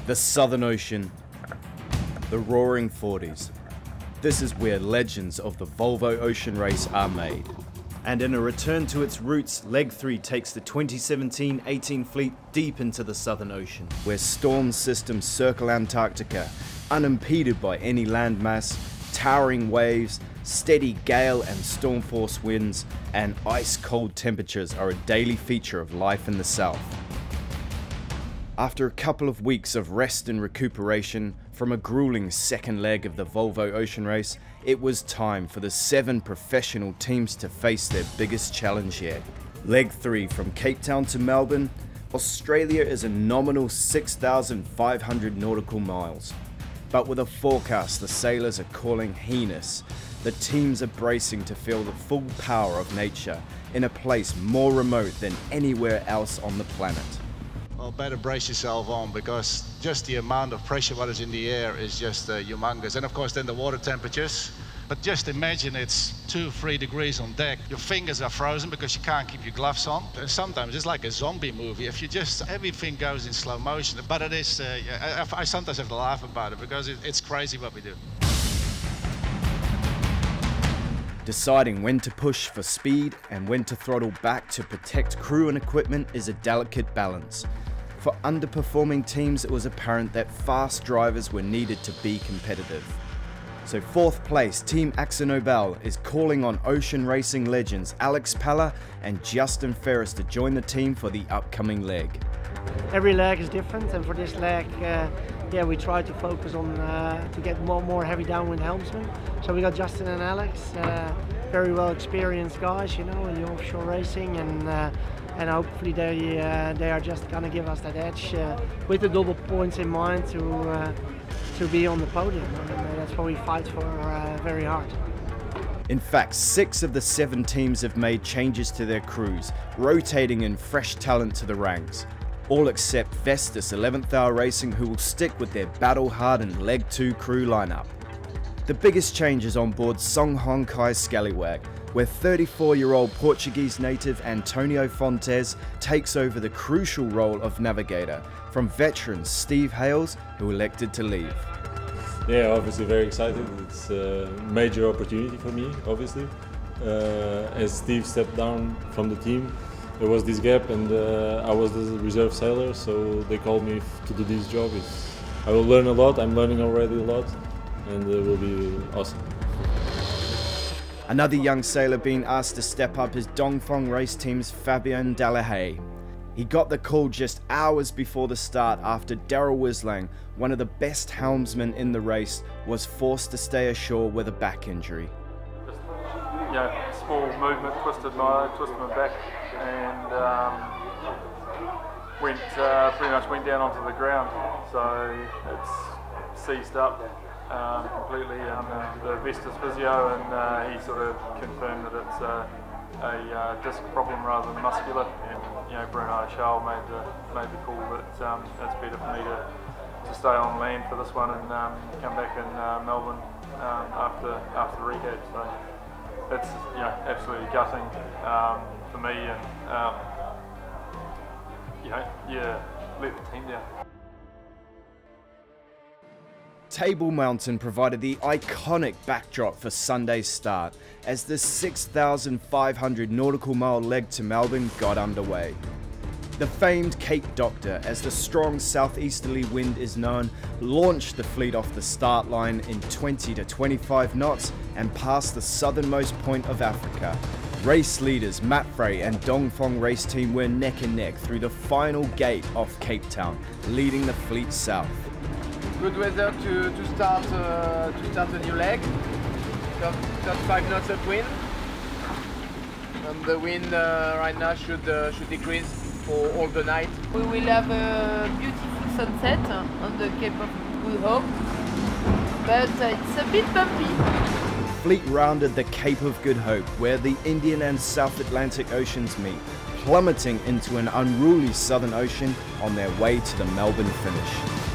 The Southern Ocean, the roaring 40s. This is where legends of the Volvo ocean race are made. And in a return to its roots, Leg 3 takes the 2017-18 fleet deep into the Southern Ocean, where storm systems circle Antarctica, unimpeded by any landmass, towering waves, steady gale and storm force winds, and ice-cold temperatures are a daily feature of life in the south. After a couple of weeks of rest and recuperation from a grueling second leg of the Volvo ocean race, it was time for the 7 professional teams to face their biggest challenge yet. Leg 3 from Cape Town to Melbourne, Australia is a nominal 6,500 nautical miles. But with a forecast the sailors are calling heinous, the teams are bracing to feel the full power of nature in a place more remote than anywhere else on the planet. Well, better brace yourself on, because just the amount of pressure what is in the air is just humongous. And of course then the water temperatures. But just imagine it's 2-3 degrees on deck. Your fingers are frozen because you can't keep your gloves on. And sometimes it's like a zombie movie. If you just, everything goes in slow motion. But it is, I sometimes have to laugh about it because it's crazy what we do. Deciding when to push for speed and when to throttle back to protect crew and equipment is a delicate balance. For underperforming teams, it was apparent that fast drivers were needed to be competitive. So 4th place, Team AkzoNobel is calling on ocean racing legends Alex Palla and Justin Ferris to join the team for the upcoming leg. Every leg is different, and for this leg, we try to focus on to get more heavy downwind helmsmen. So we got Justin and Alex, very well experienced guys, you know, in the offshore racing, and hopefully they are just gonna give us that edge with the double points in mind to be on the podium. And that's what we fight for very hard. In fact, 6 of the 7 teams have made changes to their crews, rotating in fresh talent to the ranks. All except Vestas 11th Hour Racing, who will stick with their battle-hardened Leg 2 crew lineup. The biggest change is on board Song Hong Kai's Scallywag, where 34-year-old Portuguese native Antonio Fontes takes over the crucial role of navigator from veteran Steve Hales, who elected to leave. Yeah, obviously very excited. It's a major opportunity for me, obviously. As Steve stepped down from the team, there was this gap, and I was the reserve sailor, so they called me to do this job. I will learn a lot, I'm learning already a lot, and it will be awesome. Another young sailor being asked to step up is Dongfeng race team's Fabian Delahaye. He got the call just hours before the start after Daryl Wislang, one of the best helmsmen in the race, was forced to stay ashore with a back injury. Just, small movement, twisted my back, and pretty much went down onto the ground. So it's seized up completely. The Vestas physio, and he sort of confirmed that it's a disc problem rather than muscular. And Bruno Schall made the call that it's better for me to stay on land for this one and come back in Melbourne after rehab. So it's absolutely gutting for me, and let the team down. Table Mountain provided the iconic backdrop for Sunday's start as the 6,500 nautical mile leg to Melbourne got underway. The famed Cape Doctor, as the strong southeasterly wind is known, launched the fleet off the start line in 20 to 25 knots and past the southernmost point of Africa. Race leaders Matt Frey and Dongfeng race team were neck and neck through the final gate off Cape Town, leading the fleet south. Good weather to start a new leg. 35 knots of wind, and the wind right now should decrease for all the night. We will have a beautiful sunset on the Cape of Good Hope, but it's a bit bumpy. Fleet rounded the Cape of Good Hope, where the Indian and South Atlantic Oceans meet, plummeting into an unruly Southern Ocean on their way to the Melbourne finish.